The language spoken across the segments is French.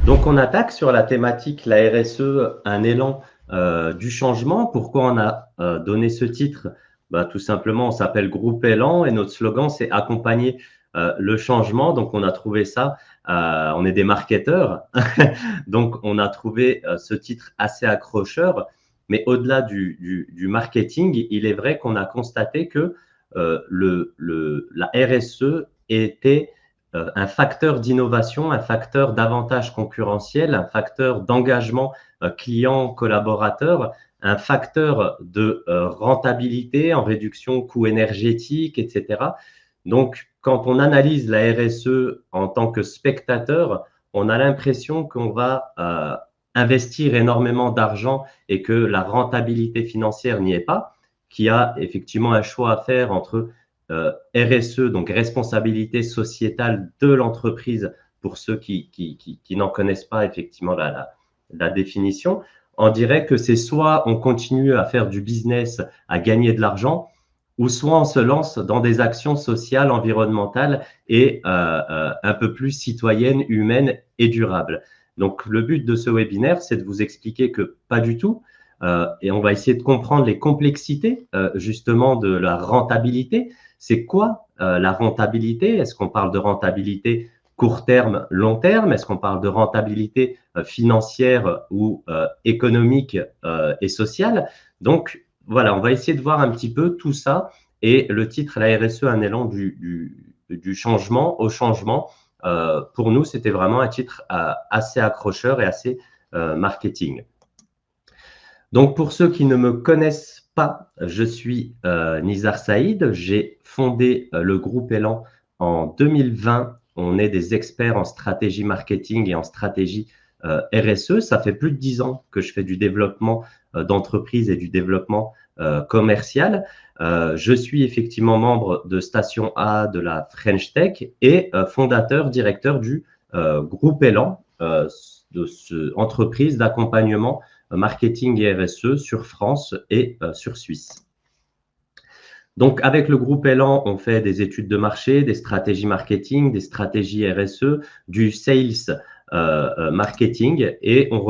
Donc, on attaque sur la thématique la RSE, un élan du changement. Pourquoi on a donné ce titre? Tout simplement, on s'appelle Groupe Élan et notre slogan, c'est accompagner le changement. Donc, on a trouvé ça, on est des marketeurs, donc on a trouvé ce titre assez accrocheur. Mais au-delà du marketing, il est vrai qu'on a constaté que la RSE était un facteur d'innovation, un facteur d'avantage concurrentiel, un facteur d'engagement client-collaborateur, un facteur de rentabilité en réduction coût énergétique, etc. Donc, quand on analyse la RSE en tant que spectateur, on a l'impression qu'on va investir énormément d'argent et que la rentabilité financière n'y est pas, qu'il y a effectivement un choix à faire entre RSE, donc responsabilité sociétale de l'entreprise, pour ceux qui n'en connaissent pas effectivement la définition. On dirait que c'est soit on continue à faire du business, à gagner de l'argent, ou soit on se lance dans des actions sociales, environnementales et un peu plus citoyennes, humaines et durables. Donc, le but de ce webinaire, c'est de vous expliquer que pas du tout. Et on va essayer de comprendre les complexités justement de la rentabilité. C'est quoi la rentabilité? Est-ce qu'on parle de rentabilité court terme, long terme? Est-ce qu'on parle de rentabilité financière ou économique et sociale? Donc, voilà, on va essayer de voir un petit peu tout ça. Et le titre, la RSE, un élan du changement au changement. Pour nous, c'était vraiment un titre assez accrocheur et assez marketing. Donc, pour ceux qui ne me connaissent pas, je suis Nizar Saïd. J'ai fondé le groupe Elan en 2020. On est des experts en stratégie marketing et en stratégie RSE. Ça fait plus de 10 ans que je fais du développement d'entreprise et du développement commercial. Je suis effectivement membre de Station A de la French Tech et fondateur, directeur du groupe Elan, de cette entreprise d'accompagnement marketing et RSE sur France et sur Suisse. Donc, avec le groupe Elan, on fait des études de marché, des stratégies marketing, des stratégies RSE, du sales marketing et on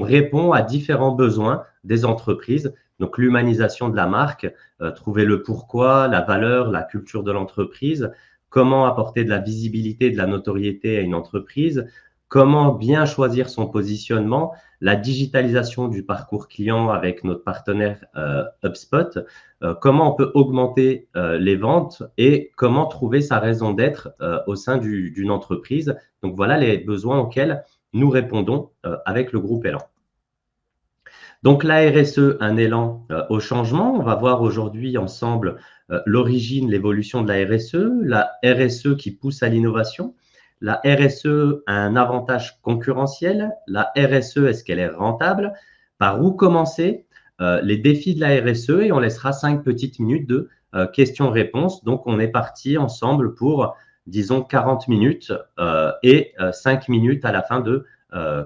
répond à différents besoins des entreprises. Donc, l'humanisation de la marque, trouver le pourquoi, la valeur, la culture de l'entreprise, comment apporter de la visibilité, de la notoriété à une entreprise, comment bien choisir son positionnement, la digitalisation du parcours client avec notre partenaire HubSpot, comment on peut augmenter les ventes et comment trouver sa raison d'être au sein d'une entreprise. Donc, voilà les besoins auxquels nous répondons avec le groupe Elan. Donc, la RSE, un élan au changement. On va voir aujourd'hui ensemble l'origine, l'évolution de la RSE qui pousse à l'innovation. La RSE a un avantage concurrentiel. La RSE, est-ce qu'elle est rentable? Par où commencer? Les défis de la RSE et on laissera 5 petites minutes de questions-réponses. Donc, on est parti ensemble pour, disons, 40 minutes et 5 minutes à la fin de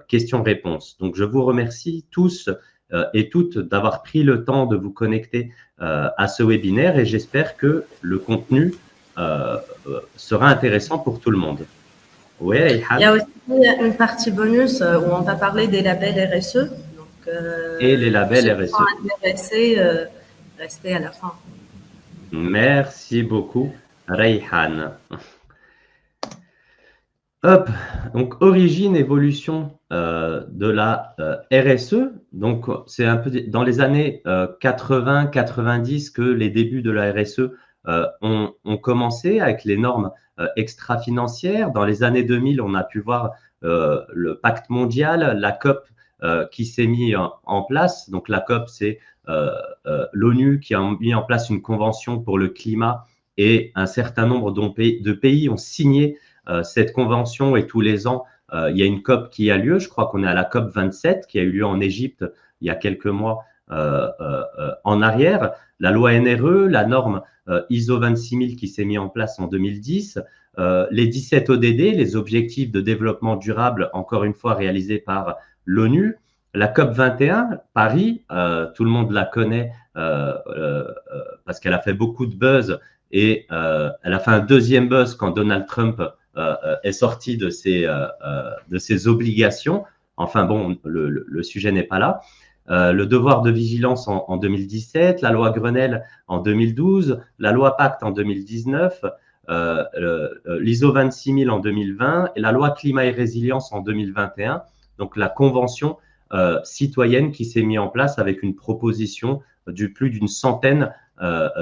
questions-réponses. Donc, je vous remercie tous et toutes d'avoir pris le temps de vous connecter à ce webinaire et j'espère que le contenu sera intéressant pour tout le monde. Oui, il y a aussi une partie bonus où on va parler des labels RSE. Donc, et les labels ceux RSE. qui sont intéressés, restez à la fin. Merci beaucoup, Rayhan. Hop, donc origine, évolution de la RSE. Donc, c'est un peu dans les années 80-90 que les débuts de la RSE ont commencé avec les normes extra-financières. Dans les années 2000, on a pu voir le pacte mondial, la COP qui s'est mis en place. Donc, la COP, c'est l'ONU qui a mis en place une convention pour le climat et un certain nombre de pays ont signé cette convention et tous les ans, il y a une COP qui a lieu. Je crois qu'on est à la COP 27 qui a eu lieu en Égypte il y a quelques mois en arrière. La loi NRE, la norme ISO 26000 qui s'est mise en place en 2010, les 17 ODD, les objectifs de développement durable, encore une fois réalisés par l'ONU. La COP 21, Paris, tout le monde la connaît parce qu'elle a fait beaucoup de buzz et elle a fait un deuxième buzz quand Donald Trump est sorti de ses obligations. Enfin bon, le sujet n'est pas là. Le devoir de vigilance en 2017, la loi Grenelle en 2012, la loi Pacte en 2019, l'ISO 26000 en 2020 et la loi Climat et Résilience en 2021. Donc la convention citoyenne qui s'est mise en place avec une proposition de plus d'une centaine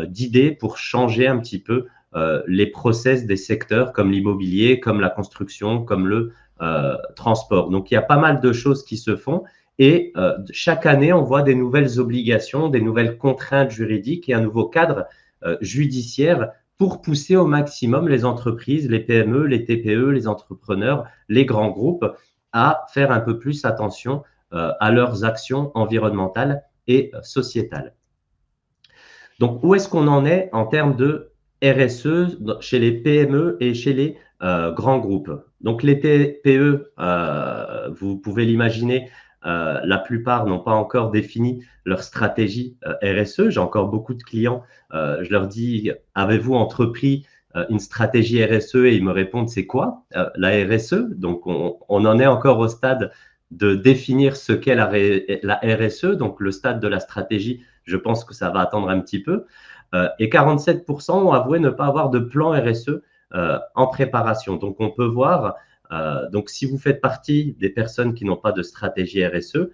d'idées pour changer un petit peu les process des secteurs comme l'immobilier, comme la construction, comme le transport. Donc il y a pas mal de choses qui se font. Et chaque année, on voit des nouvelles obligations, des nouvelles contraintes juridiques et un nouveau cadre judiciaire pour pousser au maximum les entreprises, les PME, les TPE, les entrepreneurs, les grands groupes à faire un peu plus attention à leurs actions environnementales et sociétales. Donc, où est-ce qu'on en est en termes de RSE chez les PME et chez les grands groupes? Donc, les TPE, vous pouvez l'imaginer, la plupart n'ont pas encore défini leur stratégie RSE. J'ai encore beaucoup de clients, je leur dis, avez-vous entrepris une stratégie RSE? Et ils me répondent, c'est quoi la RSE? Donc, on en est encore au stade de définir ce qu'est la RSE, donc le stade de la stratégie. Je pense que ça va attendre un petit peu. Et 47% ont avoué ne pas avoir de plan RSE en préparation. Donc, on peut voir, donc si vous faites partie des personnes qui n'ont pas de stratégie RSE,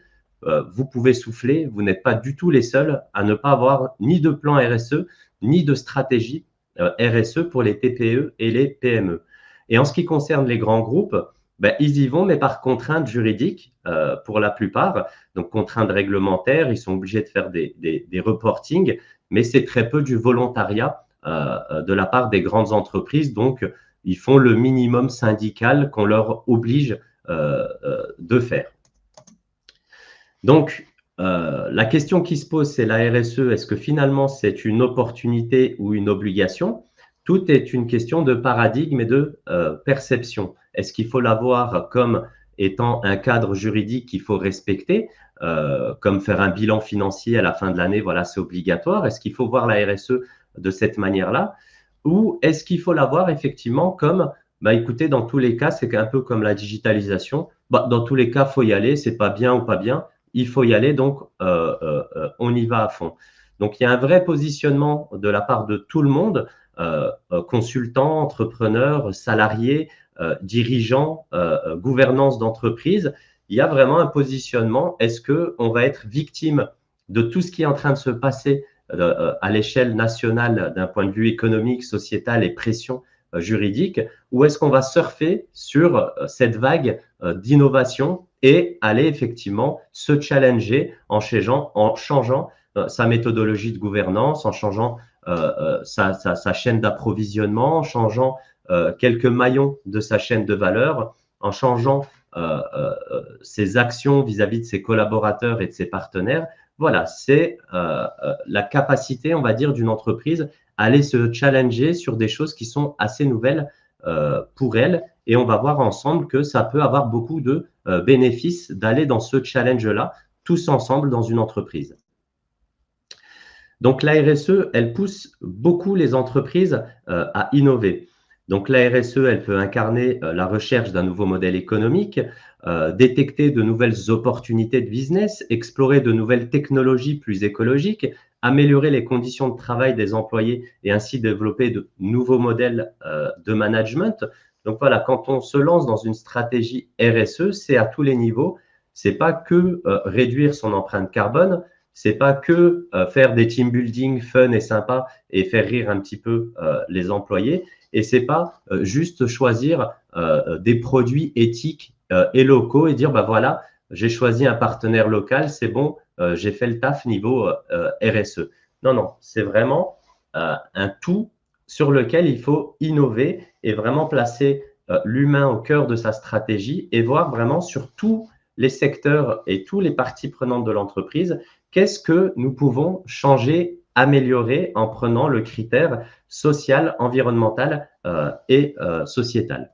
vous pouvez souffler. Vous n'êtes pas du tout les seuls à ne pas avoir ni de plan RSE, ni de stratégie RSE pour les TPE et les PME. Et en ce qui concerne les grands groupes, ben, ils y vont, mais par contraintes juridiques pour la plupart. Donc, contraintes réglementaires, ils sont obligés de faire des reportings, mais c'est très peu du volontariat de la part des grandes entreprises. Donc, ils font le minimum syndical qu'on leur oblige de faire. Donc, la question qui se pose, c'est la RSE. Est-ce que finalement, c'est une opportunité ou une obligation? Tout est une question de paradigme et de perception. Est-ce qu'il faut l'avoir comme étant un cadre juridique qu'il faut respecter, comme faire un bilan financier à la fin de l'année, voilà, c'est obligatoire? Est-ce qu'il faut voir la RSE de cette manière-là? Ou est-ce qu'il faut la voir effectivement comme, bah, écoutez, dans tous les cas, c'est un peu comme la digitalisation. Bah, dans tous les cas, il faut y aller, c'est pas bien ou pas bien, il faut y aller, donc on y va à fond. Donc, il y a un vrai positionnement de la part de tout le monde, consultants, entrepreneurs, salariés, dirigeants, gouvernance d'entreprise. Il y a vraiment un positionnement. Est-ce qu'on va être victime de tout ce qui est en train de se passer à l'échelle nationale d'un point de vue économique, sociétal et pression juridique, ou est-ce qu'on va surfer sur cette vague d'innovation et aller effectivement se challenger en changeant sa méthodologie de gouvernance, en changeant sa chaîne d'approvisionnement, en changeant quelques maillons de sa chaîne de valeur, en changeant ses actions vis-à-vis de ses collaborateurs et de ses partenaires. Voilà, c'est la capacité, on va dire, d'une entreprise à aller se challenger sur des choses qui sont assez nouvelles pour elle. Et on va voir ensemble que ça peut avoir beaucoup de bénéfices d'aller dans ce challenge-là, tous ensemble dans une entreprise. Donc, la RSE, elle pousse beaucoup les entreprises à innover. Donc, la RSE, elle peut incarner la recherche d'un nouveau modèle économique, détecter de nouvelles opportunités de business, explorer de nouvelles technologies plus écologiques, améliorer les conditions de travail des employés et ainsi développer de nouveaux modèles de management. Donc, voilà, quand on se lance dans une stratégie RSE, c'est à tous les niveaux. C'est pas que réduire son empreinte carbone, c'est pas que faire des team building fun et sympa et faire rire un petit peu les employés. Et c'est pas juste choisir des produits éthiques et locaux et dire, bah voilà, j'ai choisi un partenaire local, c'est bon, j'ai fait le taf niveau RSE. Non, non, c'est vraiment un tout sur lequel il faut innover et vraiment placer l'humain au cœur de sa stratégie et voir vraiment sur tous les secteurs et tous les parties prenantes de l'entreprise, qu'est-ce que nous pouvons changer, améliorer en prenant le critère social, environnemental et sociétal.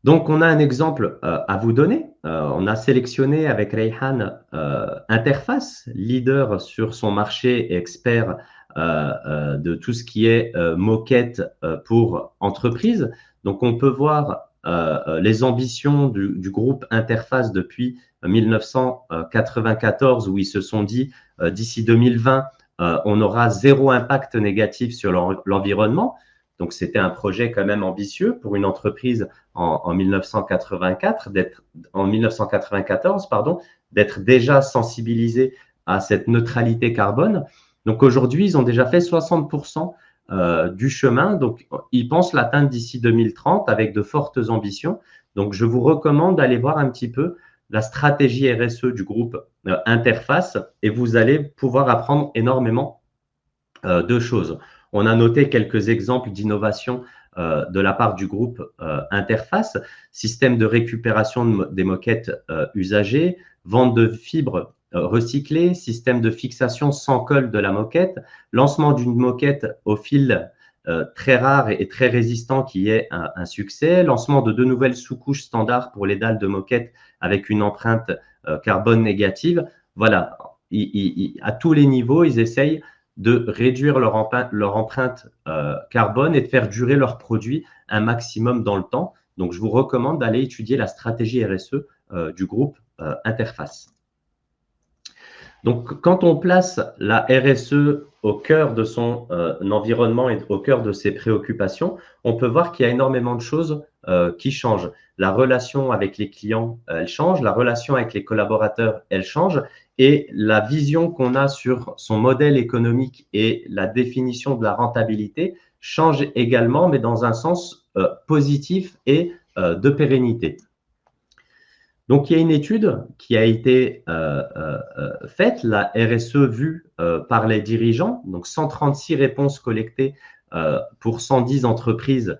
Donc, on a un exemple à vous donner. On a sélectionné avec Rayhan Interface, leader sur son marché et expert de tout ce qui est moquette pour entreprise. Donc, on peut voir les ambitions du groupe Interface depuis 1994, où ils se sont dit d'ici 2020, on aura 0 impact négatif sur l'environnement. Donc, c'était un projet quand même ambitieux pour une entreprise en 1994, d'être déjà sensibilisé à cette neutralité carbone. Donc, aujourd'hui, ils ont déjà fait 60% du chemin. Donc, ils pensent l'atteindre d'ici 2030 avec de fortes ambitions. Donc, je vous recommande d'aller voir un petit peu la stratégie RSE du groupe Interface et vous allez pouvoir apprendre énormément de choses. On a noté quelques exemples d'innovation de la part du groupe Interface, système de récupération des moquettes usagées, vente de fibres recyclées, système de fixation sans colle de la moquette, lancement d'une moquette au fil très rare et très résistant qui est un succès, lancement de 2 nouvelles sous-couches standards pour les dalles de moquette avec une empreinte carbone négative. Voilà, à tous les niveaux, ils essayent de réduire leur empreinte carbone et de faire durer leurs produits un maximum dans le temps. Donc, je vous recommande d'aller étudier la stratégie RSE du groupe Interface. Donc, quand on place la RSE au cœur de son environnement et au cœur de ses préoccupations, on peut voir qu'il y a énormément de choses qui changent. La relation avec les clients, elle change. La relation avec les collaborateurs, elle change. Et la vision qu'on a sur son modèle économique et la définition de la rentabilité change également, mais dans un sens positif et de pérennité. Donc, il y a une étude qui a été faite, la RSE vue par les dirigeants, donc 136 réponses collectées pour 110 entreprises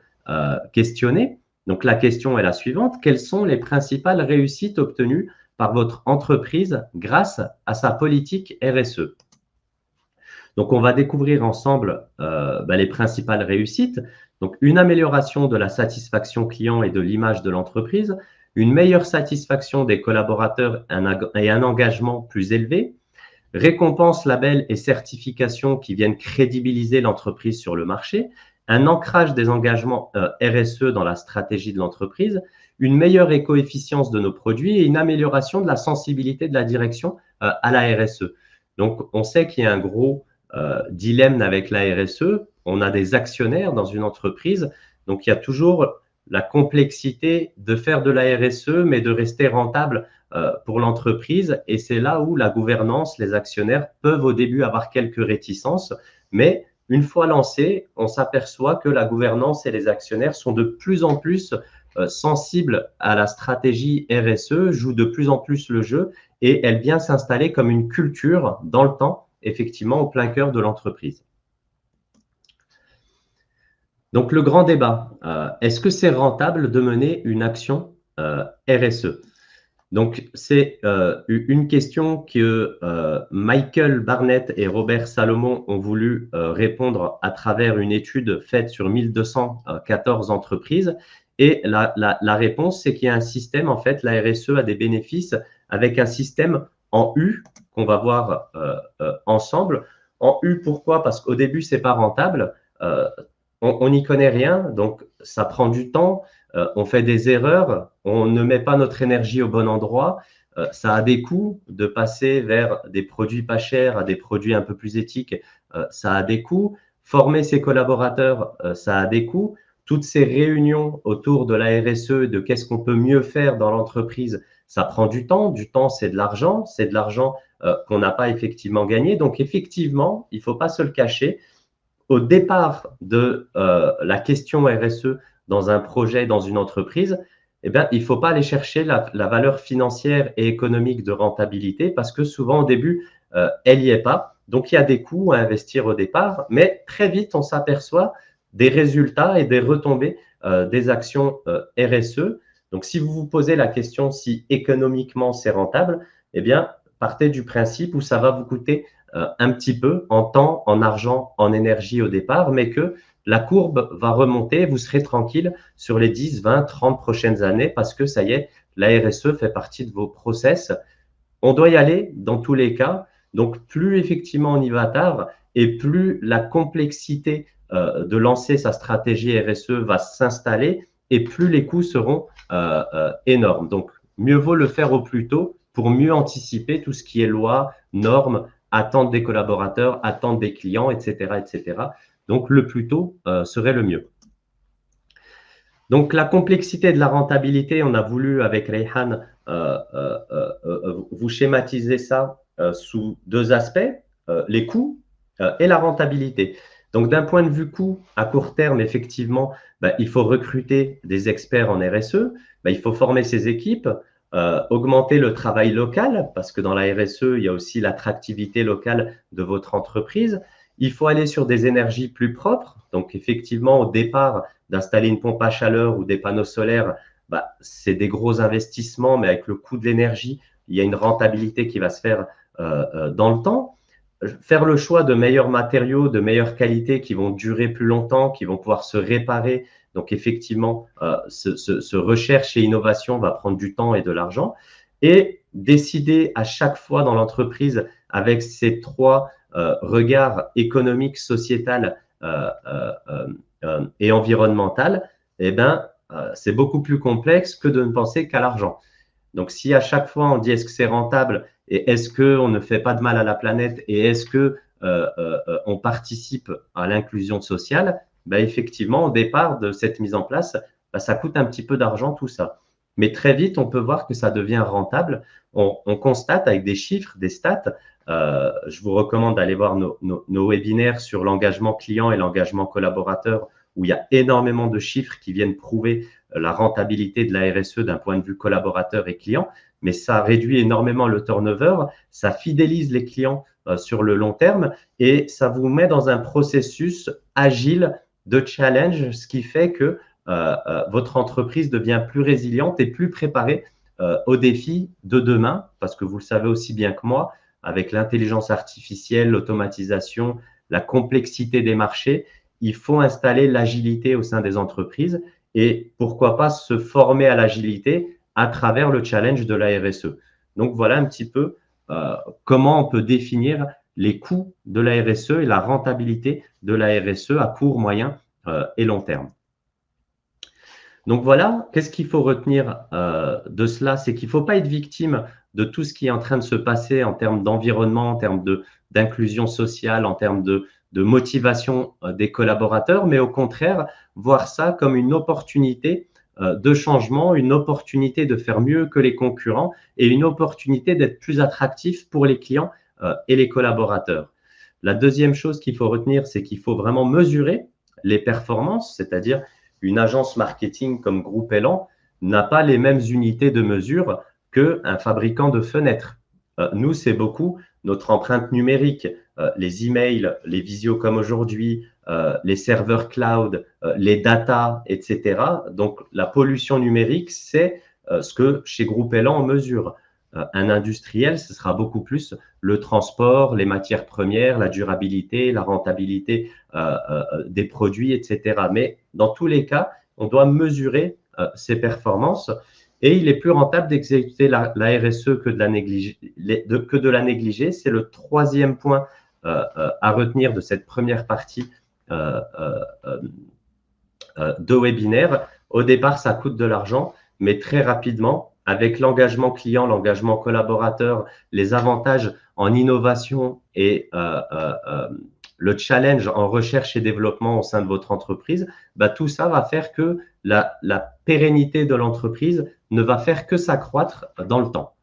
questionnées. Donc, la question est la suivante: quelles sont les principales réussites obtenues par votre entreprise grâce à sa politique RSE? Donc, on va découvrir ensemble les principales réussites. Donc, une amélioration de la satisfaction client et de l'image de l'entreprise, une meilleure satisfaction des collaborateurs et un engagement plus élevé, récompenses, labels et certifications qui viennent crédibiliser l'entreprise sur le marché, un ancrage des engagements RSE dans la stratégie de l'entreprise, une meilleure éco-efficience de nos produits et une amélioration de la sensibilité de la direction à la RSE. Donc, on sait qu'il y a un gros dilemme avec la RSE. On a des actionnaires dans une entreprise, donc il y a toujours la complexité de faire de la RSE, mais de rester rentable pour l'entreprise. Et c'est là où la gouvernance, les actionnaires peuvent au début avoir quelques réticences, mais une fois lancés, on s'aperçoit que la gouvernance et les actionnaires sont de plus en plus sensibles à la stratégie RSE, jouent de plus en plus le jeu et elle vient s'installer comme une culture dans le temps, effectivement, au plein cœur de l'entreprise. Donc, le grand débat, est-ce que c'est rentable de mener une action RSE? Donc, c'est une question que Michael Barnett et Robert Salomon ont voulu répondre à travers une étude faite sur 1214 entreprises. Et la réponse, c'est qu'il y a un système, en fait, la RSE a des bénéfices avec un système en U qu'on va voir ensemble. En U, pourquoi? Parce qu'au début, c'est pas rentable. On n'y connaît rien, donc ça prend du temps, on fait des erreurs, on ne met pas notre énergie au bon endroit, ça a des coûts de passer vers des produits pas chers à des produits un peu plus éthiques, ça a des coûts, former ses collaborateurs, ça a des coûts, toutes ces réunions autour de la RSE, de qu'est-ce qu'on peut mieux faire dans l'entreprise, ça prend du temps c'est de l'argent qu'on n'a pas effectivement gagné, donc effectivement, il ne faut pas se le cacher. Au départ de la question RSE dans un projet, dans une entreprise, eh bien, il ne faut pas aller chercher la valeur financière et économique de rentabilité parce que souvent au début, elle n'y est pas. Donc, il y a des coûts à investir au départ, mais très vite, on s'aperçoit des résultats et des retombées des actions RSE. Donc, si vous vous posez la question si économiquement c'est rentable, eh bien, partez du principe où ça va vous coûter un petit peu en temps, en argent, en énergie au départ, mais que la courbe va remonter, vous serez tranquille sur les 10, 20, 30 prochaines années parce que ça y est, la RSE fait partie de vos process. On doit y aller dans tous les cas, donc plus effectivement on y va tard et plus la complexité de lancer sa stratégie RSE va s'installer et plus les coûts seront énormes. Donc, mieux vaut le faire au plus tôt pour mieux anticiper tout ce qui est loi, normes, attentes des collaborateurs, attentes des clients, etc., etc. Donc, le plus tôt serait le mieux. Donc, la complexité de la rentabilité, on a voulu, avec Rayhan, vous schématiser ça sous deux aspects, les coûts et la rentabilité. Donc, d'un point de vue coût, à court terme, effectivement, il faut recruter des experts en RSE, il faut former ses équipes, augmenter le travail local, parce que dans la RSE, il y a aussi l'attractivité locale de votre entreprise. Il faut aller sur des énergies plus propres. Donc, effectivement, au départ, d'installer une pompe à chaleur ou des panneaux solaires, c'est des gros investissements, mais avec le coût de l'énergie, il y a une rentabilité qui va se faire dans le temps. Faire le choix de meilleurs matériaux, de meilleure qualité qui vont durer plus longtemps, qui vont pouvoir se réparer. Donc, effectivement, ce recherche et innovation va prendre du temps et de l'argent. Et décider à chaque fois dans l'entreprise avec ces trois regards économiques, sociétal et environnemental, c'est beaucoup plus complexe que de ne penser qu'à l'argent. Donc, si à chaque fois on dit est-ce que c'est rentable et est-ce qu'on ne fait pas de mal à la planète et est-ce qu'on participe à l'inclusion sociale, effectivement, au départ de cette mise en place, ça coûte un petit peu d'argent tout ça. Mais très vite, on peut voir que ça devient rentable. On constate avec des chiffres, des stats. Je vous recommande d'aller voir nos webinaires sur l'engagement client et l'engagement collaborateur, où il y a énormément de chiffres qui viennent prouver la rentabilité de la RSE d'un point de vue collaborateur et client. Mais ça réduit énormément le turnover, ça fidélise les clients sur le long terme et ça vous met dans un processus agile de challenge, ce qui fait que votre entreprise devient plus résiliente et plus préparée aux défis de demain, parce que vous le savez aussi bien que moi, avec l'intelligence artificielle, l'automatisation, la complexité des marchés, il faut installer l'agilité au sein des entreprises et pourquoi pas se former à l'agilité à travers le challenge de la RSE. Donc, voilà un petit peu comment on peut définir les coûts de la RSE et la rentabilité de la RSE à court, moyen et long terme. Donc voilà, qu'est-ce qu'il faut retenir de cela? C'est qu'il ne faut pas être victime de tout ce qui est en train de se passer en termes d'environnement, en termes d'inclusion sociale, en termes de motivation des collaborateurs, mais au contraire, voir ça comme une opportunité de changement, une opportunité de faire mieux que les concurrents et une opportunité d'être plus attractif pour les clients et les collaborateurs. La deuxième chose qu'il faut retenir, c'est qu'il faut vraiment mesurer les performances, c'est-à-dire une agence marketing comme Groupe Elan n'a pas les mêmes unités de mesure qu'un fabricant de fenêtres. Nous, c'est beaucoup notre empreinte numérique, les emails, les visios comme aujourd'hui, les serveurs cloud, les data, etc. Donc, la pollution numérique, c'est ce que chez Groupe Elan on mesure. Un industriel, ce sera beaucoup plus le transport, les matières premières, la durabilité, la rentabilité des produits, etc. Mais dans tous les cas, on doit mesurer ses performances et il est plus rentable d'exécuter la RSE que de la négliger. C'est le troisième point à retenir de cette première partie de webinaire. Au départ, ça coûte de l'argent, mais très rapidement, avec l'engagement client, l'engagement collaborateur, les avantages en innovation et le challenge en recherche et développement au sein de votre entreprise, tout ça va faire que la pérennité de l'entreprise ne va faire que s'accroître dans le temps.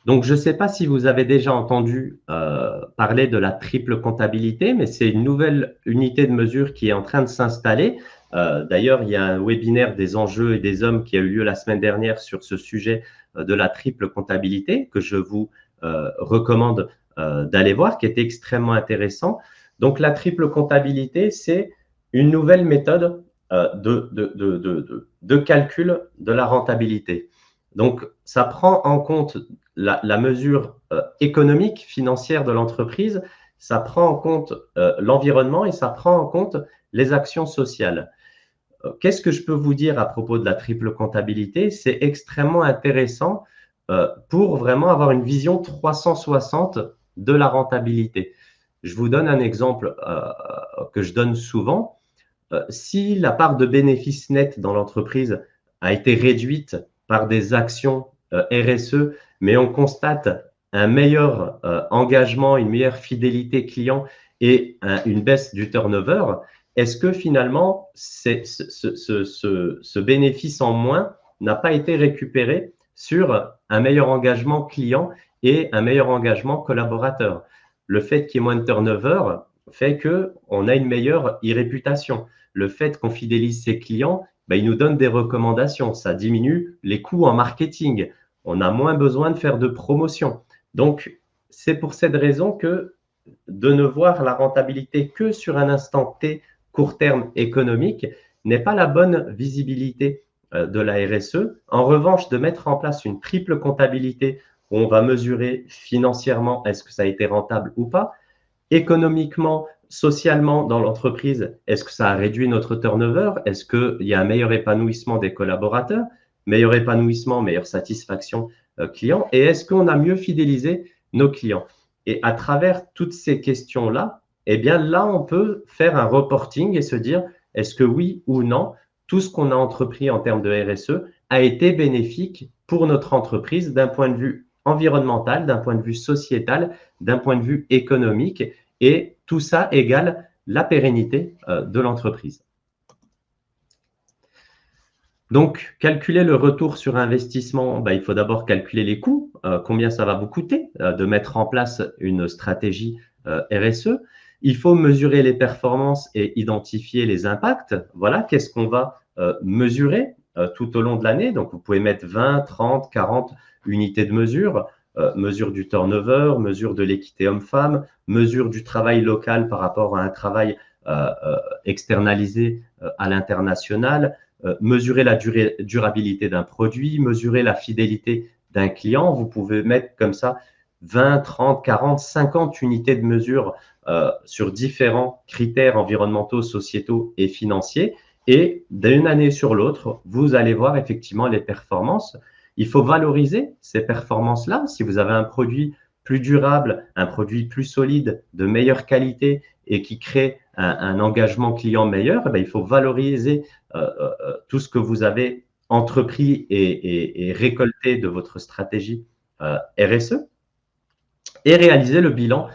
Donc, je ne sais pas si vous avez déjà entendu parler de la triple comptabilité, mais c'est une nouvelle unité de mesure qui est en train de s'installer. D'ailleurs, il y a un webinaire des enjeux et des hommes qui a eu lieu la semaine dernière sur ce sujet de la triple comptabilité que je vous recommande d'aller voir, qui était extrêmement intéressant. Donc, la triple comptabilité, c'est une nouvelle méthode de calcul de la rentabilité. Donc, ça prend en compte la mesure économique, financière de l'entreprise, ça prend en compte l'environnement et ça prend en compte les actions sociales. Qu'est-ce que je peux vous dire à propos de la triple comptabilité? C'est extrêmement intéressant pour vraiment avoir une vision 360 de la rentabilité. Je vous donne un exemple que je donne souvent. Si la part de bénéfices nets dans l'entreprise a été réduite par des actions RSE, mais on constate un meilleur engagement, une meilleure fidélité client et une baisse du turnover, est-ce que finalement ce bénéfice en moins n'a pas été récupéré sur un meilleur engagement client et un meilleur engagement collaborateur? Le fait qu'il y ait moins de turnover fait qu'on a une meilleure e-réputation. Le fait qu'on fidélise ses clients, il nous donne des recommandations. Ça diminue les coûts en marketing. On a moins besoin de faire de promotion. Donc, c'est pour cette raison que de ne voir la rentabilité que sur un instant T, court terme économique, n'est pas la bonne visibilité de la RSE. En revanche, de mettre en place une triple comptabilité où on va mesurer financièrement est-ce que ça a été rentable ou pas, économiquement, socialement dans l'entreprise, est-ce que ça a réduit notre turnover? Est-ce qu'il y a un meilleur épanouissement des collaborateurs? Meilleur épanouissement, meilleure satisfaction client? Et est-ce qu'on a mieux fidélisé nos clients? Et à travers toutes ces questions-là, eh bien là, on peut faire un reporting et se dire, est-ce que oui ou non, tout ce qu'on a entrepris en termes de RSE a été bénéfique pour notre entreprise d'un point de vue environnemental, d'un point de vue sociétal, d'un point de vue économique, et tout ça égale la pérennité de l'entreprise. Donc, calculer le retour sur investissement, il faut d'abord calculer les coûts, combien ça va vous coûter de mettre en place une stratégie RSE. Il faut mesurer les performances et identifier les impacts. Voilà, qu'est-ce qu'on va mesurer tout au long de l'année. Donc, vous pouvez mettre 20, 30, 40 unités de mesure. Mesure du turnover, mesure de l'équité homme-femme, mesure du travail local par rapport à un travail externalisé à l'international, mesurer la durabilité d'un produit, mesurer la fidélité d'un client. Vous pouvez mettre comme ça 20, 30, 40, 50 unités de mesure sur différents critères environnementaux, sociétaux et financiers. Et d'une année sur l'autre, vous allez voir effectivement les performances. Il faut valoriser ces performances-là. Si vous avez un produit plus durable, un produit plus solide, de meilleure qualité et qui crée un engagement client meilleur, il faut valoriser tout ce que vous avez entrepris et récolté de votre stratégie RSE et réaliser le bilan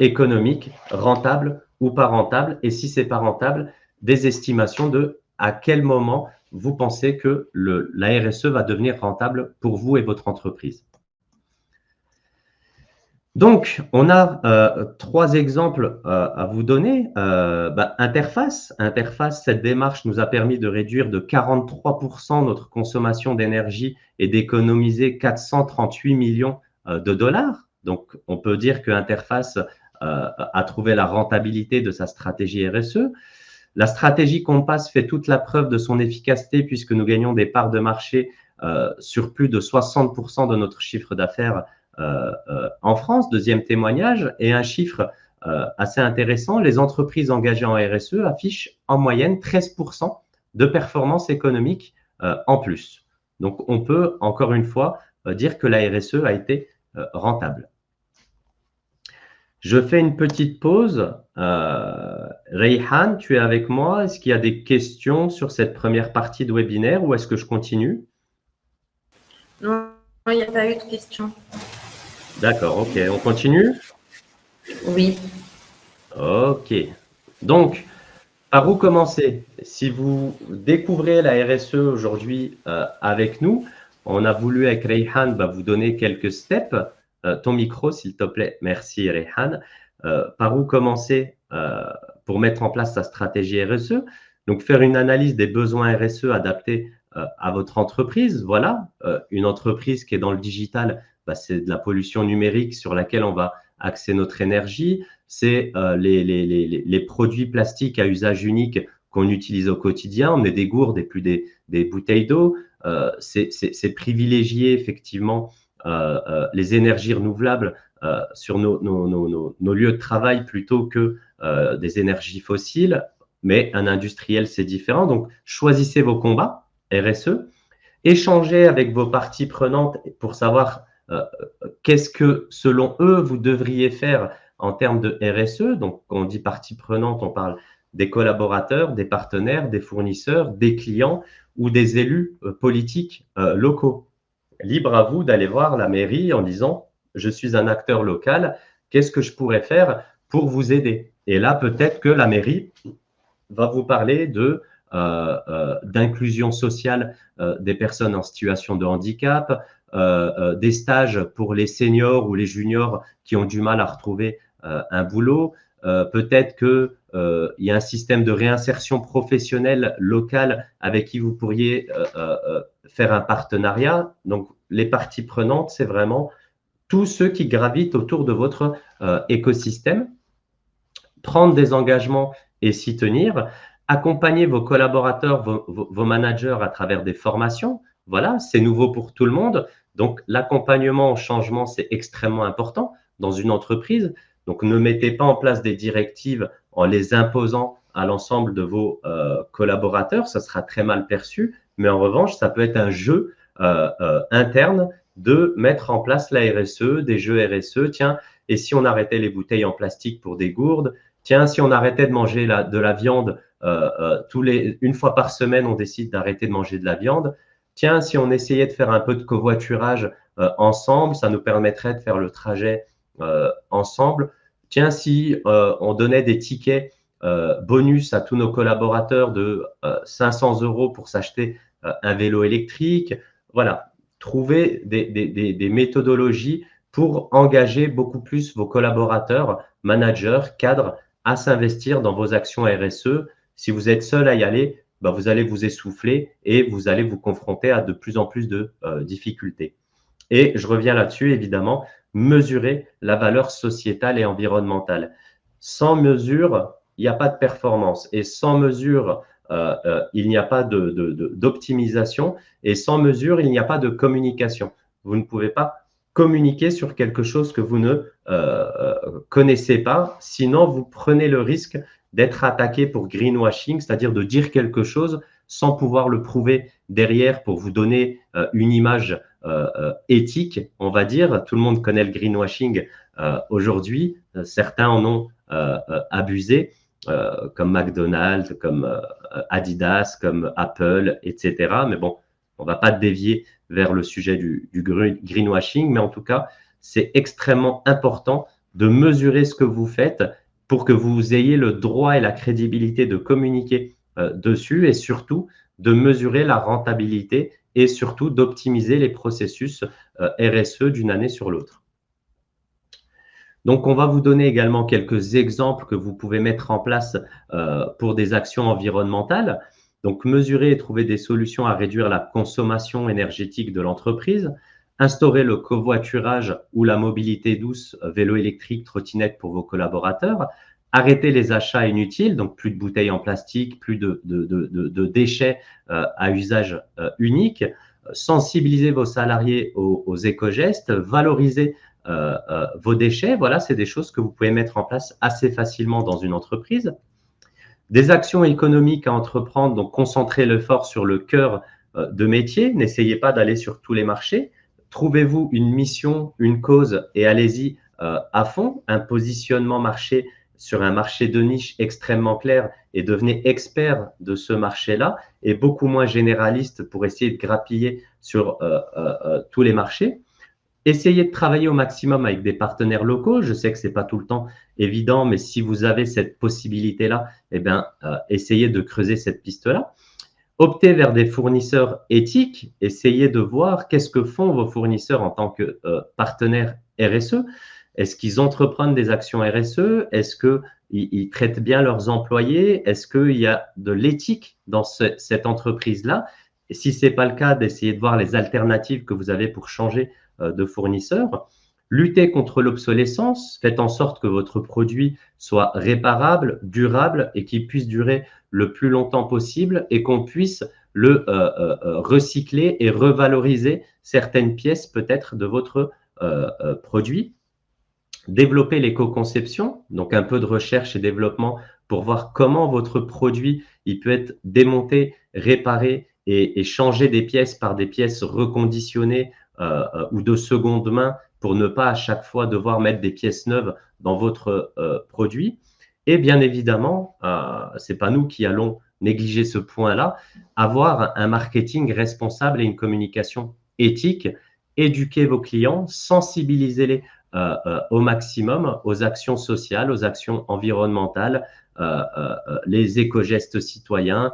économique, rentable ou pas rentable. Et si ce n'est pas rentable, des estimations de à quel moment vous pensez que la RSE va devenir rentable pour vous et votre entreprise. Donc, on a 3 exemples à vous donner. Interface, cette démarche nous a permis de réduire de 43% notre consommation d'énergie et d'économiser 438 millions de dollars. Donc, on peut dire que Interface a trouvé la rentabilité de sa stratégie RSE. La stratégie Compass fait toute la preuve de son efficacité puisque nous gagnons des parts de marché sur plus de 60% de notre chiffre d'affaires en France. Deuxième témoignage, et un chiffre assez intéressant, les entreprises engagées en RSE affichent en moyenne 13% de performance économique en plus. Donc, on peut encore une fois dire que la RSE a été rentable. Je fais une petite pause. Reyhan, tu es avec moi. Est-ce qu'il y a des questions sur cette première partie de webinaire ou est-ce que je continue? Non, il n'y a pas eu de questions. D'accord, ok. On continue? Oui. Ok. Donc, par où commencer? Si vous découvrez la RSE aujourd'hui avec nous, on a voulu avec Reyhan vous donner quelques steps. Ton micro, s'il te plaît. Merci, Reyhan. Par où commencer pour mettre en place sa stratégie RSE? Donc, faire une analyse des besoins RSE adaptés à votre entreprise. Voilà, une entreprise qui est dans le digital, c'est de la pollution numérique sur laquelle on va axer notre énergie. C'est les produits plastiques à usage unique qu'on utilise au quotidien. On met des gourdes et plus des bouteilles d'eau. C'est privilégier effectivement les énergies renouvelables sur nos lieux de travail plutôt que des énergies fossiles. Mais un industriel, c'est différent. Donc, choisissez vos combats RSE. Échangez avec vos parties prenantes pour savoir qu'est-ce que, selon eux, vous devriez faire en termes de RSE. Donc, quand on dit partie prenante, on parle des collaborateurs, des partenaires, des fournisseurs, des clients ou des élus politiques locaux. Libre à vous d'aller voir la mairie en disant « Je suis un acteur local, qu'est-ce que je pourrais faire pour vous aider ?» Et là, peut-être que la mairie va vous parler d'inclusion sociale des personnes en situation de handicap, des stages pour les seniors ou les juniors qui ont du mal à retrouver un boulot. Peut-être qu'il y a un système de réinsertion professionnelle locale avec qui vous pourriez faire un partenariat. Donc, les parties prenantes, c'est vraiment tous ceux qui gravitent autour de votre écosystème. Prendre des engagements et s'y tenir. Accompagner vos collaborateurs, vos managers à travers des formations. Voilà, c'est nouveau pour tout le monde. Donc, l'accompagnement au changement, c'est extrêmement important dans une entreprise. Donc, ne mettez pas en place des directives en les imposant à l'ensemble de vos collaborateurs. Ça sera très mal perçu. Mais en revanche, ça peut être un jeu interne de mettre en place la RSE, des jeux RSE. Tiens, et si on arrêtait les bouteilles en plastique pour des gourdes? Tiens, si on arrêtait de manger de la viande une fois par semaine, on décide d'arrêter de manger de la viande. Tiens, si on essayait de faire un peu de covoiturage ensemble, ça nous permettrait de faire le trajet ensemble. Tiens, si on donnait des tickets bonus à tous nos collaborateurs de 500 € pour s'acheter un vélo électrique. Voilà, trouver des méthodologies pour engager beaucoup plus vos collaborateurs, managers, cadres à s'investir dans vos actions RSE. Si vous êtes seul à y aller, vous allez vous essouffler et vous allez vous confronter à de plus en plus de difficultés. Et je reviens là-dessus, évidemment, mesurer la valeur sociétale et environnementale. Sans mesure, il n'y a pas de performance. Et sans mesure, il n'y a pas d'optimisation. Et sans mesure, il n'y a pas de communication. Vous ne pouvez pas communiquer sur quelque chose que vous ne connaissez pas. Sinon, vous prenez le risque d'être attaqué pour greenwashing, c'est-à-dire de dire quelque chose sans pouvoir le prouver derrière pour vous donner une image éthique, on va dire. Tout le monde connaît le greenwashing aujourd'hui. Certains en ont abusé, comme McDonald's, comme Adidas, comme Apple, etc. Mais bon, on ne va pas dévier vers le sujet du greenwashing, mais en tout cas, c'est extrêmement important de mesurer ce que vous faites pour que vous ayez le droit et la crédibilité de communiquer dessus et surtout de mesurer la rentabilité et surtout d'optimiser les processus RSE d'une année sur l'autre. Donc, on va vous donner également quelques exemples que vous pouvez mettre en place pour des actions environnementales. Donc, mesurer et trouver des solutions à réduire la consommation énergétique de l'entreprise, instaurer le covoiturage ou la mobilité douce, vélo électrique, trottinette pour vos collaborateurs, arrêter les achats inutiles, donc plus de bouteilles en plastique, plus de déchets à usage unique, sensibiliser vos salariés aux éco-gestes, valoriser vos déchets. Voilà, c'est des choses que vous pouvez mettre en place assez facilement dans une entreprise. Des actions économiques à entreprendre, donc concentrer l'effort sur le cœur de métier. N'essayez pas d'aller sur tous les marchés. Trouvez-vous une mission, une cause et allez-y à fond. Un positionnement marché sur un marché de niche extrêmement clair et devenez expert de ce marché-là et beaucoup moins généraliste pour essayer de grappiller sur tous les marchés. Essayez de travailler au maximum avec des partenaires locaux. Je sais que ce n'est pas tout le temps évident, mais si vous avez cette possibilité-là, essayez de creuser cette piste-là. Optez vers des fournisseurs éthiques. Essayez de voir qu'est-ce que font vos fournisseurs en tant que partenaires RSE. Est-ce qu'ils entreprennent des actions RSE? Est-ce qu'ils traitent bien leurs employés? Est-ce qu'il y a de l'éthique dans cette entreprise-là? Et si ce n'est pas le cas, d'essayer de voir les alternatives que vous avez pour changer de fournisseurs. Lutter contre l'obsolescence, faites en sorte que votre produit soit réparable, durable et qu'il puisse durer le plus longtemps possible et qu'on puisse le recycler et revaloriser certaines pièces peut-être de votre produit. Développer l'éco-conception, donc un peu de recherche et développement pour voir comment votre produit il peut être démonté, réparé et changer des pièces par des pièces reconditionnées ou de seconde main pour ne pas à chaque fois devoir mettre des pièces neuves dans votre produit. Et bien évidemment, ce n'est pas nous qui allons négliger ce point-là, avoir un marketing responsable et une communication éthique, éduquer vos clients, sensibiliser-les au maximum aux actions sociales, aux actions environnementales, les éco-gestes citoyens,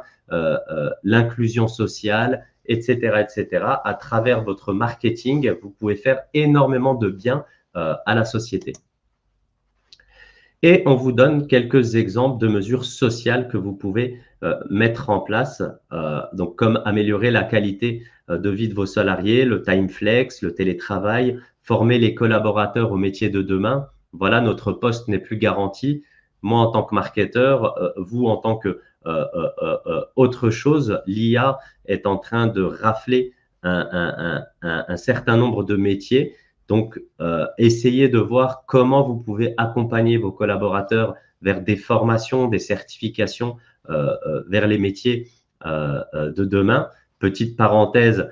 l'inclusion sociale, etc., etc. À travers votre marketing, vous pouvez faire énormément de bien à la société. Et on vous donne quelques exemples de mesures sociales que vous pouvez mettre en place, donc comme améliorer la qualité de vie de vos salariés, le time flex, le télétravail, former les collaborateurs au métier de demain. Voilà, notre poste n'est plus garanti. Moi, en tant que marketeur, vous, en tant que autre chose, l'IA est en train de rafler un certain nombre de métiers. Donc, essayez de voir comment vous pouvez accompagner vos collaborateurs vers des formations, des certifications, vers les métiers de demain. Petite parenthèse,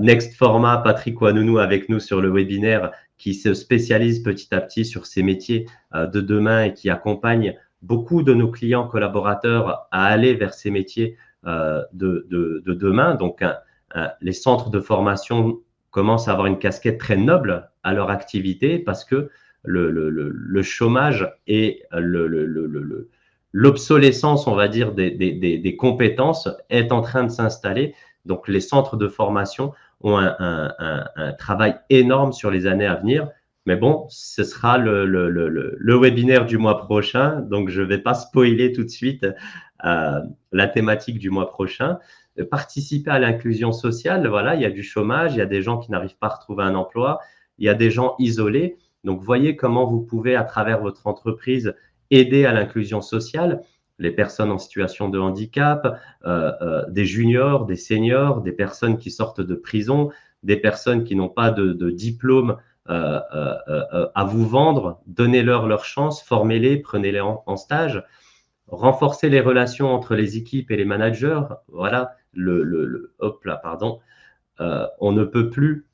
Next Format, Patrick Ouanounou avec nous sur le webinaire qui se spécialise petit à petit sur ces métiers de demain et qui accompagne beaucoup de nos clients collaborateurs à aller vers ces métiers de demain. Donc, les centres de formation commencent à avoir une casquette très noble à leur activité parce que le chômage et l'obsolescence, on va dire, des compétences est en train de s'installer. Donc, les centres de formation ont un travail énorme sur les années à venir. Mais bon, ce sera le webinaire du mois prochain. Donc, je ne vais pas spoiler tout de suite la thématique du mois prochain. Participer à l'inclusion sociale, voilà, il y a du chômage, il y a des gens qui n'arrivent pas à retrouver un emploi, il y a des gens isolés. Donc, voyez comment vous pouvez, à travers votre entreprise, aider à l'inclusion sociale, les personnes en situation de handicap, des juniors, des seniors, des personnes qui sortent de prison, des personnes qui n'ont pas de diplôme à vous vendre. Donnez-leur leur chance, formez-les, prenez-les en stage. Renforcer les relations entre les équipes et les managers. Voilà, hop là, pardon. On ne peut plus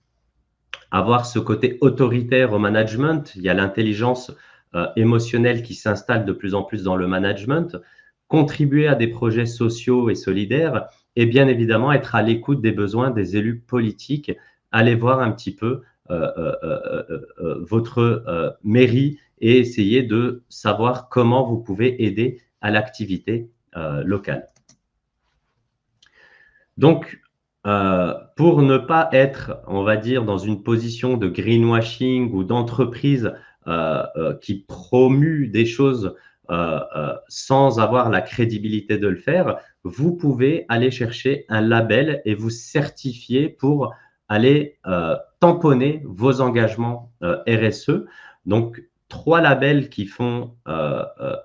avoir ce côté autoritaire au management. Il y a l'intelligence émotionnelle qui s'installe de plus en plus dans le management. Contribuer à des projets sociaux et solidaires et bien évidemment être à l'écoute des besoins des élus politiques. Allez voir un petit peu votre mairie et essayer de savoir comment vous pouvez aider à l'activité locale. Donc, pour ne pas être, on va dire, dans une position de greenwashing ou d'entreprise qui promue des choses sans avoir la crédibilité de le faire, vous pouvez aller chercher un label et vous certifier pour aller tamponner vos engagements RSE. Donc, 3 labels qui font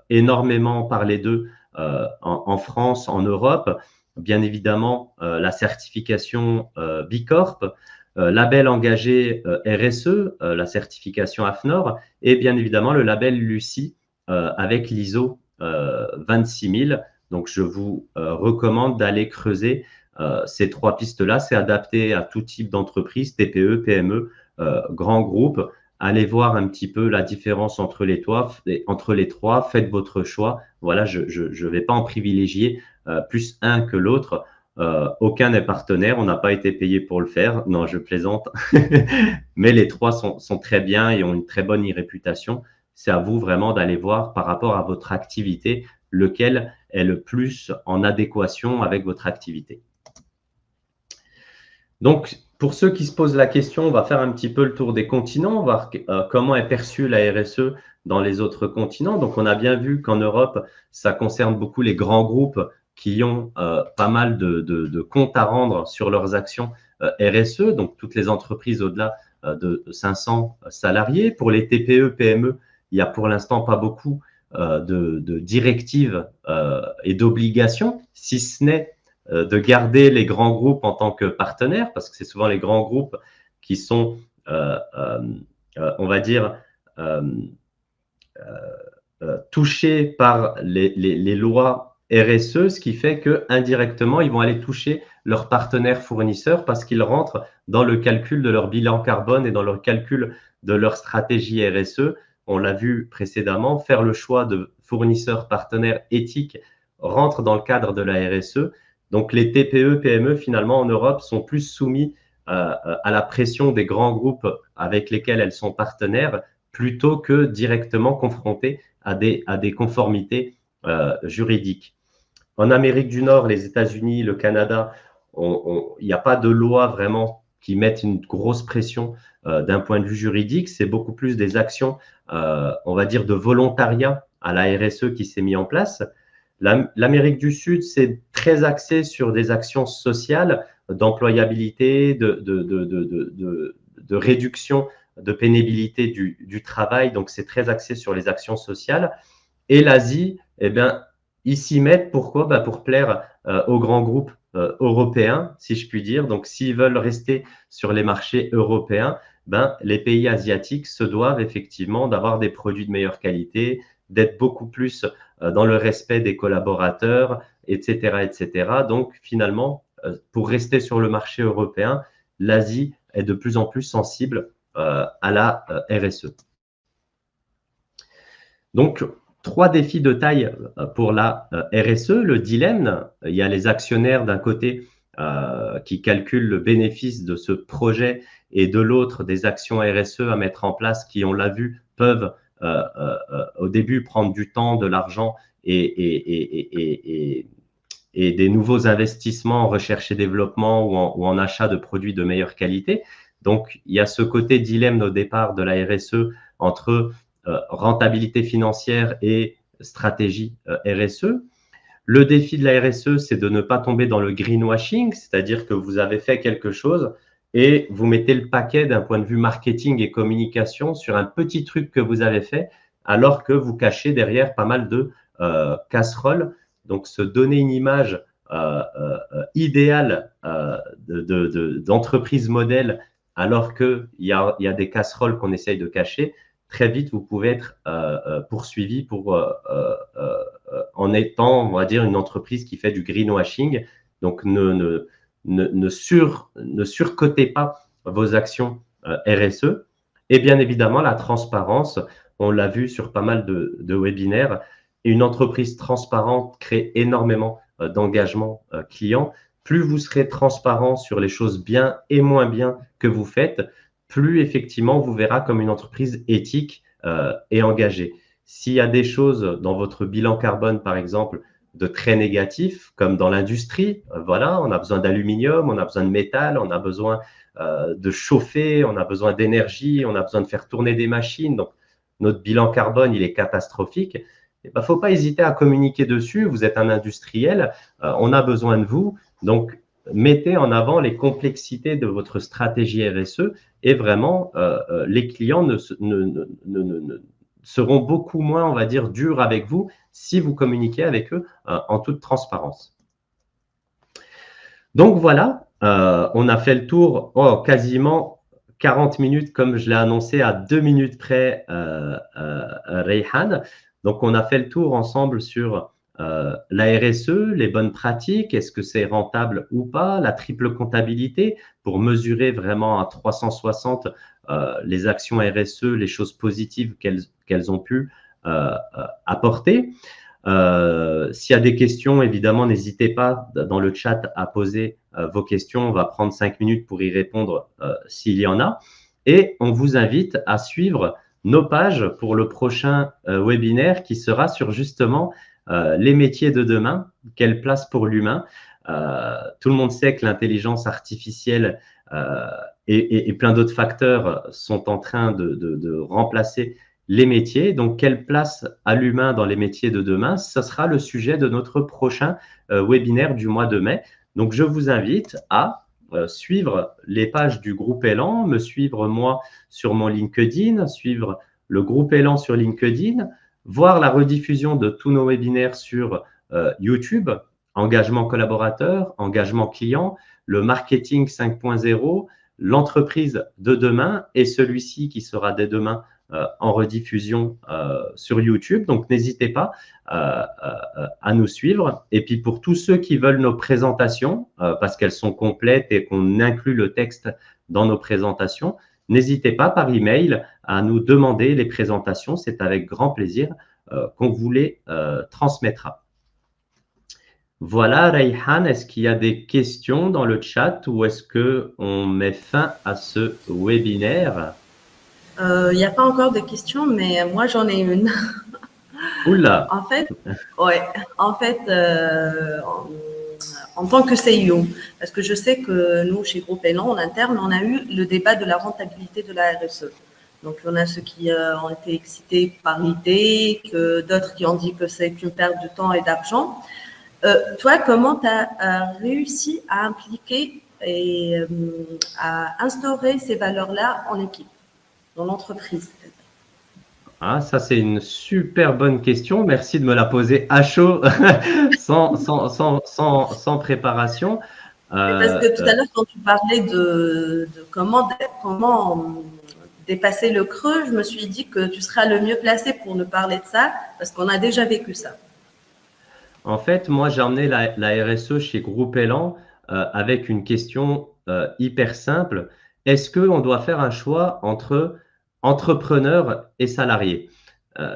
énormément parler d'eux en France, en Europe. Bien évidemment, la certification B Corp, label engagé RSE, la certification AFNOR et bien évidemment le label Lucie avec l'ISO 26000. Donc, je vous recommande d'aller creuser ces 3 pistes-là. C'est adapté à tout type d'entreprise, TPE, PME, grands groupes. Allez voir un petit peu la différence entre les 3. Faites votre choix. Voilà, je ne vais pas en privilégier plus un que l'autre. Aucun n'est partenaire, on n'a pas été payé pour le faire. Non, je plaisante. Mais les 3 sont très bien et ont une très bonne réputation. C'est à vous vraiment d'aller voir par rapport à votre activité, lequel est le plus en adéquation avec votre activité. Donc, pour ceux qui se posent la question, on va faire un petit peu le tour des continents, voir comment est perçue la RSE dans les autres continents. Donc, on a bien vu qu'en Europe, ça concerne beaucoup les grands groupes qui ont pas mal de comptes à rendre sur leurs actions RSE, donc toutes les entreprises au-delà de 500 salariés. Pour les TPE, PME, il n'y a pour l'instant pas beaucoup de directives et d'obligations, si ce n'est de garder les grands groupes en tant que partenaires, parce que c'est souvent les grands groupes qui sont, on va dire, touchés par les lois RSE, ce qui fait que indirectement, ils vont aller toucher leurs partenaires fournisseurs parce qu'ils rentrent dans le calcul de leur bilan carbone et dans le calcul de leur stratégie RSE. On l'a vu précédemment, faire le choix de fournisseurs partenaires éthiques rentre dans le cadre de la RSE. Donc les TPE, PME, finalement, en Europe, sont plus soumis à la pression des grands groupes avec lesquels elles sont partenaires plutôt que directement confrontées à des conformités juridiques. En Amérique du Nord, les États-Unis, le Canada, il n'y a pas de loi vraiment qui mette une grosse pression d'un point de vue juridique. C'est beaucoup plus des actions, on va dire, de volontariat à la RSE qui s'est mis en place. L'Amérique du Sud, c'est très axé sur des actions sociales, d'employabilité, de réduction de pénibilité du travail. Donc, c'est très axé sur les actions sociales. Et l'Asie, eh bien, ils s'y mettent pourquoi? Pour plaire aux grands groupes européens, si je puis dire. Donc, s'ils veulent rester sur les marchés européens, les pays asiatiques se doivent effectivement d'avoir des produits de meilleure qualité, d'être beaucoup plus dans le respect des collaborateurs, etc., etc. Donc, finalement, pour rester sur le marché européen, l'Asie est de plus en plus sensible à la RSE. Donc, 3 défis de taille pour la RSE. Le dilemme, il y a les actionnaires d'un côté qui calculent le bénéfice de ce projet et de l'autre des actions RSE à mettre en place qui, on l'a vu, peuvent au début prendre du temps, de l'argent et des nouveaux investissements en recherche et développement ou en achat de produits de meilleure qualité. Donc, il y a ce côté dilemme au départ de la RSE entre rentabilité financière et stratégie RSE. Le défi de la RSE, c'est de ne pas tomber dans le greenwashing, c'est-à-dire que vous avez fait quelque chose et vous mettez le paquet d'un point de vue marketing et communication sur un petit truc que vous avez fait, alors que vous cachez derrière pas mal de casseroles. Donc, se donner une image idéale d'entreprise modèle, alors qu'il y a des casseroles qu'on essaye de cacher, très vite, vous pouvez être poursuivi en étant, on va dire, une entreprise qui fait du greenwashing. Donc, ne surcotez pas vos actions RSE. Et bien évidemment, la transparence, on l'a vu sur pas mal de webinaires, et une entreprise transparente crée énormément d'engagement client. Plus vous serez transparent sur les choses bien et moins bien que vous faites, plus effectivement vous verra comme une entreprise éthique et engagée. S'il y a des choses dans votre bilan carbone, par exemple, de très négatif, comme dans l'industrie, voilà, on a besoin d'aluminium, on a besoin de métal, on a besoin de chauffer, on a besoin d'énergie, on a besoin de faire tourner des machines. Donc, notre bilan carbone, il est catastrophique. Il ne faut pas hésiter à communiquer dessus. Vous êtes un industriel, on a besoin de vous. Donc, mettez en avant les complexités de votre stratégie RSE et vraiment, les clients seront beaucoup moins, on va dire, durs avec vous si vous communiquez avec eux en toute transparence. Donc voilà, on a fait le tour quasiment 40 minutes, comme je l'ai annoncé, à 2 minutes près, Rayhan. Donc, on a fait le tour ensemble sur la RSE, les bonnes pratiques, est-ce que c'est rentable ou pas, la triple comptabilité pour mesurer vraiment à 360 les actions RSE, les choses positives qu'elles ont pu apporter. S'il y a des questions, évidemment, n'hésitez pas dans le chat à poser vos questions. On va prendre 5 minutes pour y répondre s'il y en a. Et on vous invite à suivre nos pages pour le prochain webinaire qui sera sur justement les métiers de demain, quelle place pour l'humain. Tout le monde sait que l'intelligence artificielle et plein d'autres facteurs sont en train de remplacer les métiers. Donc, quelle place à l'humain dans les métiers de demain? Ce sera le sujet de notre prochain webinaire du mois de mai. Donc, je vous invite à suivre les pages du groupe Elan, me suivre moi sur mon LinkedIn, suivre le groupe Elan sur LinkedIn, voir la rediffusion de tous nos webinaires sur YouTube, engagement collaborateur, engagement client, le marketing 5.0, l'entreprise de demain et celui-ci qui sera dès demain en rediffusion sur YouTube. Donc, n'hésitez pas à nous suivre. Et puis, pour tous ceux qui veulent nos présentations, parce qu'elles sont complètes et qu'on inclut le texte dans nos présentations, n'hésitez pas par email à nous demander les présentations. C'est avec grand plaisir qu'on vous les transmettra. Voilà, Rayhan, est-ce qu'il y a des questions dans le chat ou est-ce qu'on met fin à ce webinaire? Il n'y a pas encore de questions, mais moi, j'en ai une. Oula! En fait, en tant que CEO, parce que je sais que nous, chez Groupe Elan, en interne, on a eu le débat de la rentabilité de la RSE. Donc, on a ceux qui ont été excités par l'idée, que d'autres qui ont dit que c'est une perte de temps et d'argent. Toi, comment tu as réussi à impliquer et à instaurer ces valeurs-là en équipe, dans l'entreprise? Ah, ça, c'est une super bonne question. Merci de me la poser à chaud, sans préparation. Parce que tout à l'heure, quand tu parlais de comment dépasser le creux, je me suis dit que tu seras le mieux placé pour nous parler de ça, parce qu'on a déjà vécu ça. En fait, moi, j'ai emmené la RSE chez Groupe Elan avec une question hyper simple. Est-ce qu'on doit faire un choix entre entrepreneur et salarié?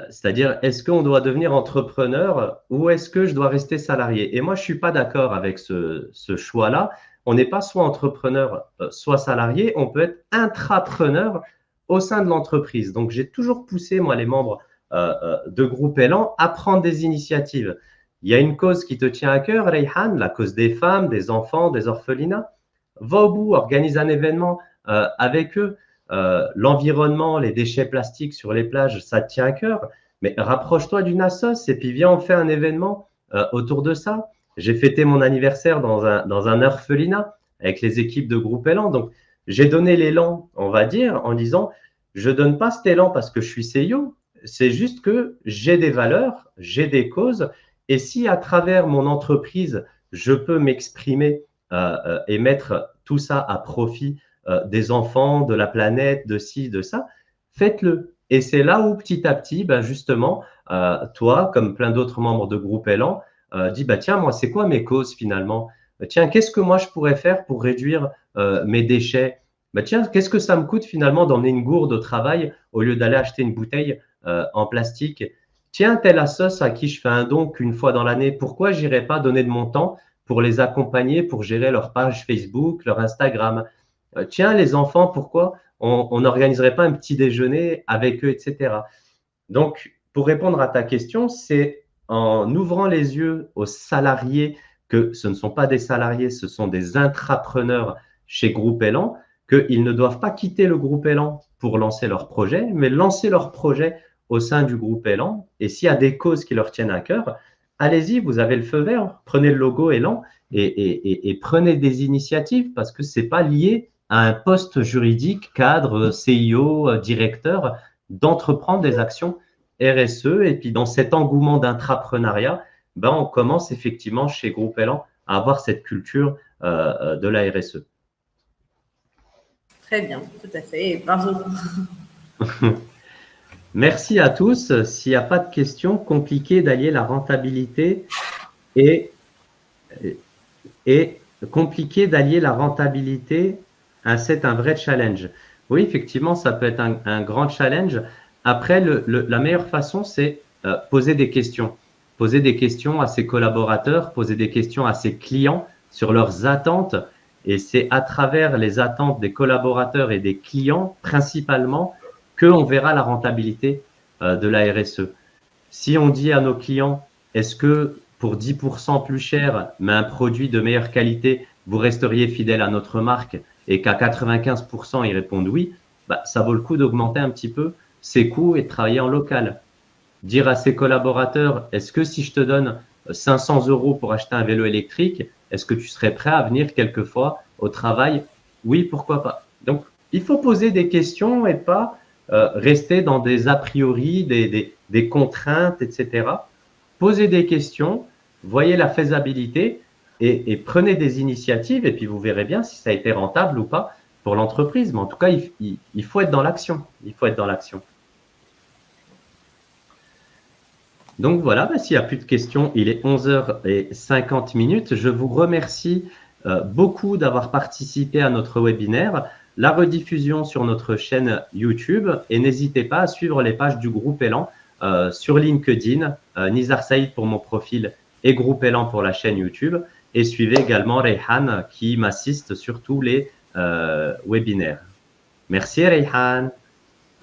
C'est-à-dire, est-ce qu'on doit devenir entrepreneur ou est-ce que je dois rester salarié? Et moi, je ne suis pas d'accord avec ce choix-là. On n'est pas soit entrepreneur, soit salarié. On peut être intrapreneur au sein de l'entreprise. Donc, j'ai toujours poussé, moi, les membres de Groupe Elan à prendre des initiatives. Il y a une cause qui te tient à cœur, Rayhan, la cause des femmes, des enfants, des orphelinats. Va au bout, organise un événement avec eux. L'environnement, les déchets plastiques sur les plages, ça te tient à cœur. Mais rapproche-toi d'une assoce et puis viens, on fait un événement autour de ça. J'ai fêté mon anniversaire dans un orphelinat avec les équipes de Groupe Elan. Donc, j'ai donné l'élan, on va dire, en disant, je donne pas cet élan parce que je suis CEO. C'est juste que j'ai des valeurs, j'ai des causes. Et si à travers mon entreprise, je peux m'exprimer et mettre tout ça à profit des enfants, de la planète, de ci, de ça, faites-le. Et c'est là où petit à petit, ben justement, toi, comme plein d'autres membres de Groupe Elan, dis, bah, tiens, moi, c'est quoi mes causes finalement? Tiens, qu'est-ce que moi je pourrais faire pour réduire mes déchets? Bah, tiens, qu'est-ce que ça me coûte finalement d'emmener une gourde au travail au lieu d'aller acheter une bouteille en plastique? Tiens, telle assoce à qui je fais un don qu'une fois dans l'année, pourquoi j'irais pas donner de mon temps pour les accompagner, pour gérer leur page Facebook, leur Instagram? Tiens, les enfants, pourquoi on n'organiserait pas un petit déjeuner avec eux, etc. Donc, pour répondre à ta question, c'est en ouvrant les yeux aux salariés que ce ne sont pas des salariés, ce sont des intrapreneurs chez Groupe Elan, qu'ils ne doivent pas quitter le Groupe Elan pour lancer leur projet, mais lancer leur projet au sein du Groupe Elan. Et s'il y a des causes qui leur tiennent à cœur, allez-y, vous avez le feu vert, prenez le logo Elan et prenez des initiatives parce que ce n'est pas lié à un poste juridique, cadre, CIO, directeur, d'entreprendre des actions RSE. Et puis, dans cet engouement d'intrapreneuriat, ben, on commence effectivement chez Groupe Elan à avoir cette culture de la RSE. Très bien, tout à fait. Bravo. Merci à tous. S'il n'y a pas de questions, compliqué d'allier la rentabilité et compliqué d'allier la rentabilité, c'est un vrai challenge. Oui, effectivement, ça peut être un grand challenge. Après, la meilleure façon, c'est poser des questions. Poser des questions à ses collaborateurs, poser des questions à ses clients sur leurs attentes. Et c'est à travers les attentes des collaborateurs et des clients, principalement, qu'on verra la rentabilité de la RSE. Si on dit à nos clients, est-ce que pour 10% plus cher, mais un produit de meilleure qualité, vous resteriez fidèle à notre marque et qu'à 95% ils répondent oui, bah, ça vaut le coup d'augmenter un petit peu ses coûts et de travailler en local. Dire à ses collaborateurs, est-ce que si je te donne 500 € pour acheter un vélo électrique, est-ce que tu serais prêt à venir quelquefois au travail? Oui, pourquoi pas. Donc, il faut poser des questions et pas rester dans des a priori, des contraintes, etc. Posez des questions, voyez la faisabilité et prenez des initiatives et puis vous verrez bien si ça a été rentable ou pas pour l'entreprise. Mais en tout cas, il faut être dans l'action. Il faut être dans l'action. Donc voilà, s'il n'y a plus de questions, il est 11h50. Je vous remercie beaucoup d'avoir participé à notre webinaire, la rediffusion sur notre chaîne YouTube et n'hésitez pas à suivre les pages du groupe Elan sur LinkedIn, Nizar Saïd pour mon profil et groupe Elan pour la chaîne YouTube et suivez également Reyhan qui m'assiste sur tous les webinaires. Merci Reyhan.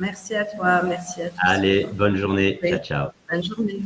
Merci à toi, merci à tous. Allez, bonne journée. Ciao, ciao. Bonne journée.